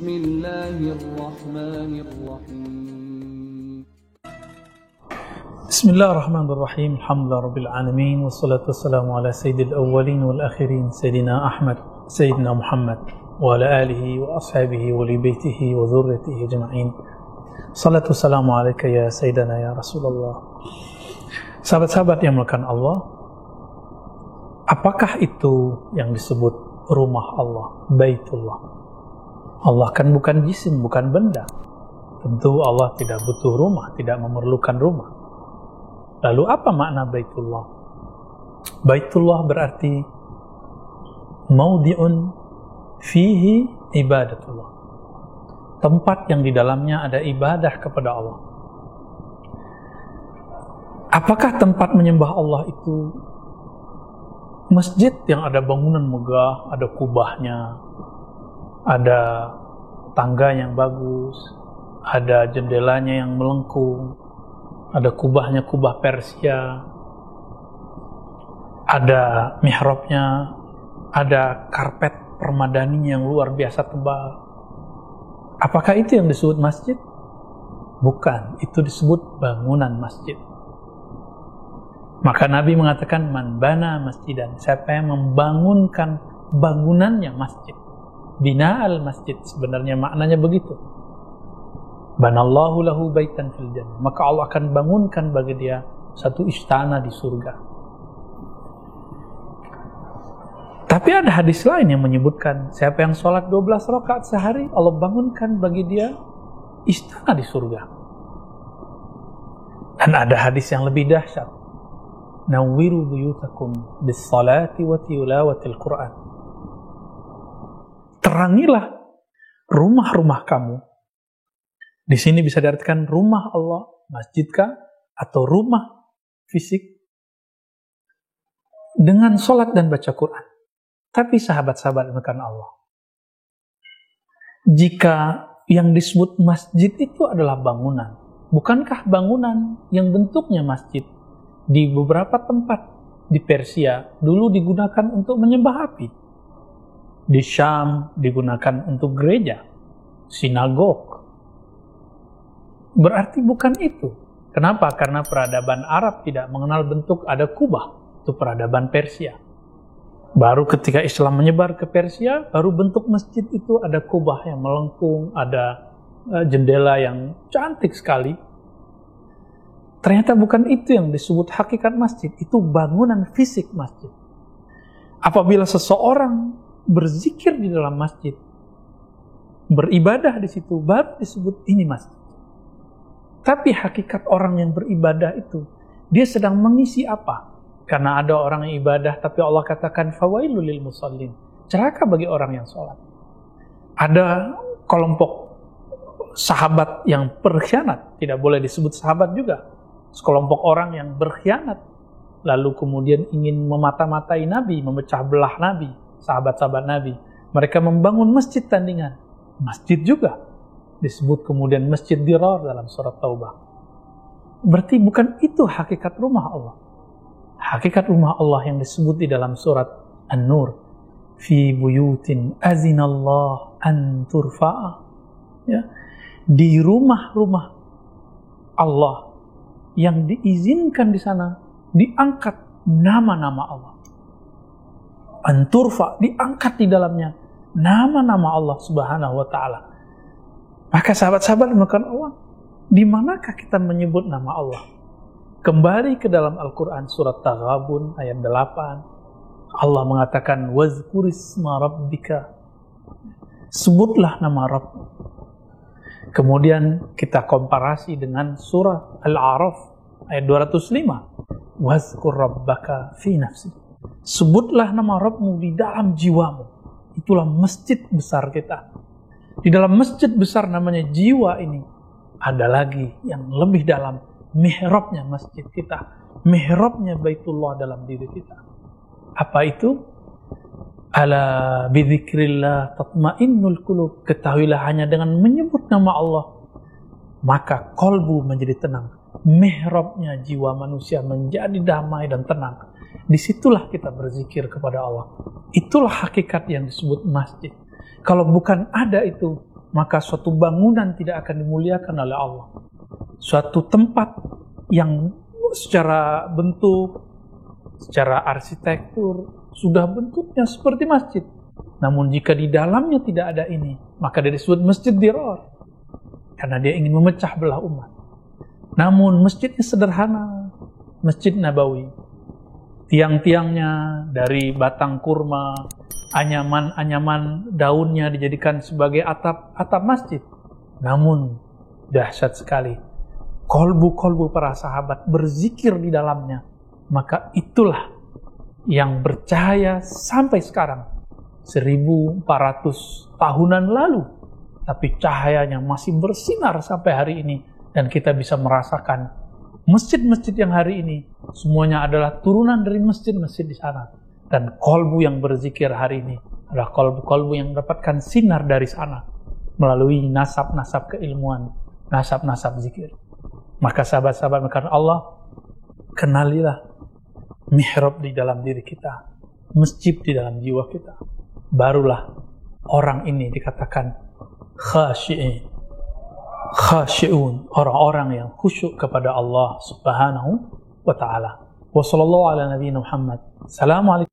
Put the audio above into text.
Bismillahirrahmanirrahim. Bismillahirrahmanirrahim. Alhamdulillah rabbil alamin wassalatu wassalamu ala sayyidil awwalin wal akhirin sayyidina Ahmad sayyidina Muhammad wa ala alihi wa ashabihi wa li baitihi wa dzurriyyatihi ajma'in. Salatu wassalamu alayka ya sayyidana ya Rasulullah. Sahabat-sahabat yang melakukan Allah, apakah itu yang disebut rumah Allah, Baitullah? Allah kan bukan jisim, bukan benda. Tentu Allah tidak butuh rumah, tidak memerlukan rumah. Lalu apa makna Baitullah? Baitullah berarti maudhi'un fihi ibadatullah. Tempat yang di dalamnya ada ibadah kepada Allah. Apakah tempat menyembah Allah itu masjid yang ada bangunan megah, ada kubahnya, ada tangga yang bagus, ada jendelanya yang melengkung, ada kubahnya kubah Persia, ada mihrabnya, ada karpet permadani yang luar biasa tebal. Apakah itu yang disebut masjid? Bukan, itu disebut bangunan masjid. Maka Nabi mengatakan, man bana masjidan, siapa yang membangunkan bangunannya masjid. Bina'al masjid, sebenarnya maknanya begitu. Banallahu lahu baitan fil jannah, maka Allah akan bangunkan bagi dia satu istana di surga. Tapi ada hadis lain yang menyebutkan siapa yang sholat 12 rakaat sehari, Allah bangunkan bagi dia istana di surga. Dan ada hadis yang lebih dahsyat, nawwiru buyutakum bis salati wa tilawatil Quran. Terangilah rumah-rumah kamu. Di sini bisa diartikan rumah Allah, masjidkah, atau rumah fisik, dengan sholat dan baca Quran. Tapi sahabat-sahabat yang Allah, jika yang disebut masjid itu adalah bangunan, bukankah bangunan yang bentuknya masjid di beberapa tempat di Persia dulu digunakan untuk menyembah api? Di Syam digunakan untuk gereja, sinagog. Berarti bukan itu. Kenapa? Karena peradaban Arab tidak mengenal bentuk ada kubah. Itu peradaban Persia. Baru ketika Islam menyebar ke Persia, baru bentuk masjid itu ada kubah yang melengkung, ada jendela yang cantik sekali. Ternyata bukan itu yang disebut hakikat masjid, itu bangunan fisik masjid. Apabila seseorang berzikir di dalam masjid, beribadah di situ, baru disebut ini masjid. Tapi hakikat orang yang beribadah itu, dia sedang mengisi apa? Karena ada orang yang ibadah, tapi Allah katakan fawailul lil musallin, celaka bagi orang yang sholat. Ada kelompok sahabat yang berkhianat, tidak boleh disebut sahabat juga. Sekelompok orang yang berkhianat, lalu kemudian ingin memata-matai Nabi, memecah belah Nabi, sahabat-sahabat Nabi. Mereka membangun masjid tandingan, masjid juga disebut kemudian masjid dirar dalam surat Taubah. Berarti bukan itu hakikat rumah Allah. Hakikat rumah Allah yang disebut di dalam surat An-Nur, fi buyutin azinallah an turfa'a, ya, di rumah-rumah Allah yang diizinkan di sana diangkat nama-nama Allah. An turfa, diangkat di dalamnya nama-nama Allah Subhanahu wa taala. Maka sahabat-sahabat melakukan Allah, di manakah kita menyebut nama Allah? Kembali ke dalam Al-Quran surat Taghabun ayat 8. Allah mengatakan wazkurisma rabbika, sebutlah nama Rabb. Kemudian kita komparasi dengan surah Al-A'raf ayat 205. Wazkur rabbaka fi nafsi, sebutlah nama Rabbmu di dalam jiwamu. Itulah masjid besar kita. Di dalam masjid besar namanya jiwa ini, ada lagi yang lebih dalam, mihrabnya masjid kita, mihrabnya Baitullah dalam diri kita. Apa itu? Ala bidzikrillah tatmainnul qulub. Ketahuilah hanya dengan menyebut nama Allah maka kolbu menjadi tenang, mihrabnya jiwa manusia menjadi damai dan tenang. Disitulah kita berzikir kepada Allah. Itulah hakikat yang disebut masjid. Kalau bukan ada itu, maka suatu bangunan tidak akan dimuliakan oleh Allah. Suatu tempat yang secara bentuk, secara arsitektur, sudah bentuknya seperti masjid. Namun jika di dalamnya tidak ada ini, maka dia disebut masjid dirar. Karena dia ingin memecah belah umat. Namun masjidnya sederhana, Masjid Nabawi. Tiang-tiangnya dari batang kurma, anyaman-anyaman daunnya dijadikan sebagai atap masjid. Namun dahsyat sekali, kolbu-kolbu para sahabat berzikir di dalamnya. Maka itulah yang bercahaya sampai sekarang, 1400 tahunan lalu, tapi cahayanya masih bersinar sampai hari ini. Dan kita bisa merasakan masjid-masjid yang hari ini semuanya adalah turunan dari masjid-masjid di sana. Dan kolbu yang berzikir hari ini adalah kolbu-kolbu yang mendapatkan sinar dari sana melalui nasab-nasab keilmuan, nasab-nasab zikir. Maka sahabat-sahabat maka Allah, kenalilah mihrab di dalam diri kita, masjid di dalam jiwa kita. Barulah orang ini dikatakan khasyi'un, orang-orang yang khusyuk kepada Allah Subhanahu wa ta'ala. Wa sallallahu ala nabiyina Muhammad. Assalamualaikum.